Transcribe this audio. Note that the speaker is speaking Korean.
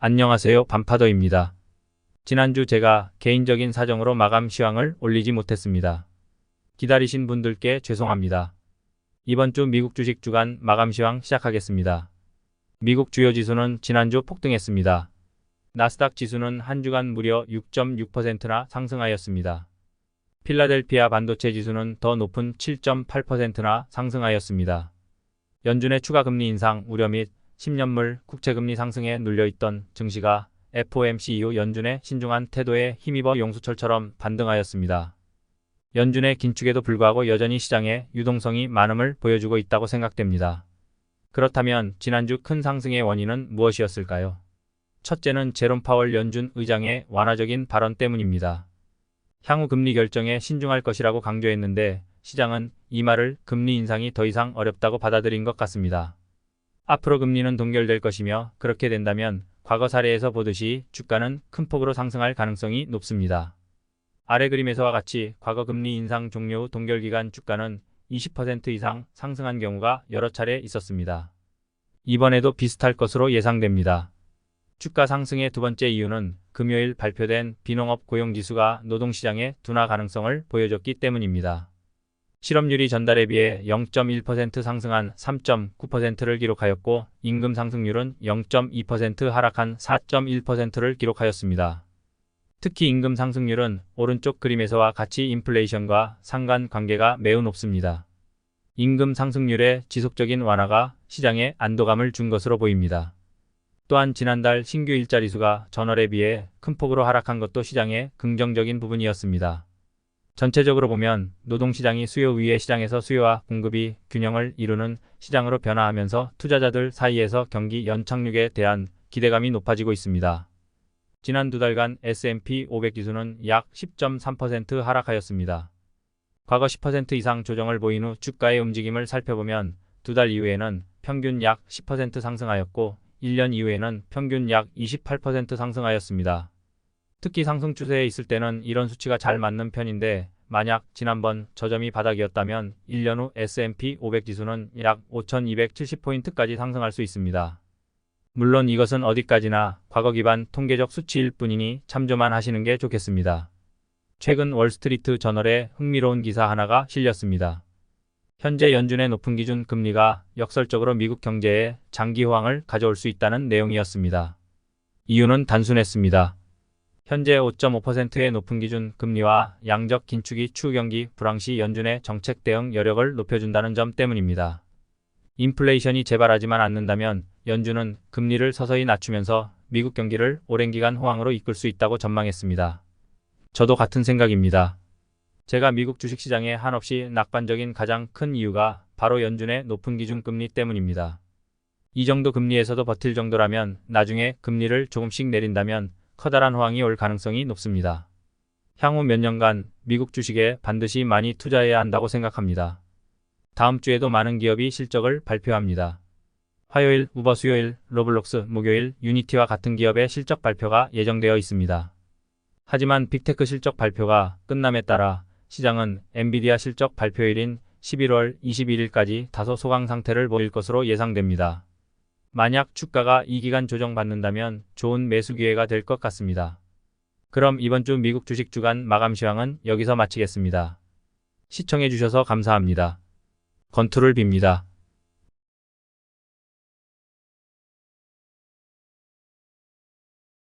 안녕하세요. 반파더입니다. 지난주 제가 개인적인 사정으로 마감 시황을 올리지 못했습니다. 기다리신 분들께 죄송합니다. 이번 주 미국 주식 주간 마감 시황 시작하겠습니다. 미국 주요 지수는 지난주 폭등했습니다. 나스닥 지수는 한 주간 무려 6.6%나 상승하였습니다. 필라델피아 반도체 지수는 더 높은 7.8%나 상승하였습니다. 연준의 추가 금리 인상 우려 및 10년물 국채금리 상승에 눌려있던 증시가 FOMC 이후 연준의 신중한 태도에 힘입어 용수철처럼 반등하였습니다. 연준의 긴축에도 불구하고 여전히 시장에 유동성이 많음을 보여주고 있다고 생각됩니다. 그렇다면 지난주 큰 상승의 원인은 무엇이었을까요? 첫째는 제롬 파월 연준 의장의 완화적인 발언 때문입니다. 향후 금리 결정에 신중할 것이라고 강조했는데 시장은 이 말을 금리 인상이 더 이상 어렵다고 받아들인 것 같습니다. 앞으로 금리는 동결될 것이며 그렇게 된다면 과거 사례에서 보듯이 주가는 큰 폭으로 상승할 가능성이 높습니다. 아래 그림에서와 같이 과거 금리 인상 종료 후 동결기간 주가는 20% 이상 상승한 경우가 여러 차례 있었습니다. 이번에도 비슷할 것으로 예상됩니다. 주가 상승의 두 번째 이유는 금요일 발표된 비농업 고용지수가 노동시장의 둔화 가능성을 보여줬기 때문입니다. 실업률이 전달에 비해 0.1% 상승한 3.9%를 기록하였고 임금 상승률은 0.2% 하락한 4.1%를 기록하였습니다. 특히 임금 상승률은 오른쪽 그림에서와 같이 인플레이션과 상관관계가 매우 높습니다. 임금 상승률의 지속적인 완화가 시장에 안도감을 준 것으로 보입니다. 또한 지난달 신규 일자리 수가 전월에 비해 큰 폭으로 하락한 것도 시장의 긍정적인 부분이었습니다. 전체적으로 보면 노동시장이 수요 위의 시장에서 수요와 공급이 균형을 이루는 시장으로 변화하면서 투자자들 사이에서 경기 연착륙에 대한 기대감이 높아지고 있습니다. 지난 두 달간 S&P 500 지수는 약 10.3% 하락하였습니다. 과거 10% 이상 조정을 보인 후 주가의 움직임을 살펴보면 두 달 이후에는 평균 약 10% 상승하였고 1년 이후에는 평균 약 28% 상승하였습니다. 특히 상승 추세에 있을 때는 이런 수치가 잘 맞는 편인데 만약 지난번 저점이 바닥이었다면 1년 후 S&P 500 지수는 약 5270포인트까지 상승할 수 있습니다. 물론 이것은 어디까지나 과거 기반 통계적 수치일 뿐이니 참조만 하시는 게 좋겠습니다. 최근 월스트리트 저널에 흥미로운 기사 하나가 실렸습니다. 현재 연준의 높은 기준 금리가 역설적으로 미국 경제에 장기 호황을 가져올 수 있다는 내용이었습니다. 이유는 단순했습니다. 현재 5.5%의 높은 기준 금리와 양적 긴축이 추후 경기 불황 시 연준의 정책 대응 여력을 높여준다는 점 때문입니다. 인플레이션이 재발하지만 않는다면 연준은 금리를 서서히 낮추면서 미국 경기를 오랜 기간 호황으로 이끌 수 있다고 전망했습니다. 저도 같은 생각입니다. 제가 미국 주식시장에 한없이 낙관적인 가장 큰 이유가 바로 연준의 높은 기준 금리 때문입니다. 이 정도 금리에서도 버틸 정도라면 나중에 금리를 조금씩 내린다면 커다란 호황이 올 가능성이 높습니다. 향후 몇 년간 미국 주식에 반드시 많이 투자해야 한다고 생각합니다. 다음 주에도 많은 기업이 실적을 발표합니다. 화요일 우버, 수요일 로블록스, 목요일 유니티와 같은 기업의 실적 발표가 예정되어 있습니다. 하지만 빅테크 실적 발표가 끝남에 따라 시장은 엔비디아 실적 발표일인 11월 21일까지 다소 소강 상태를 보일 것으로 예상됩니다. 만약 주가가 이 기간 조정받는다면 좋은 매수 기회가 될 것 같습니다. 그럼 이번 주 미국 주식 주간 마감 시황은 여기서 마치겠습니다. 시청해 주셔서 감사합니다. 건투를 빕니다.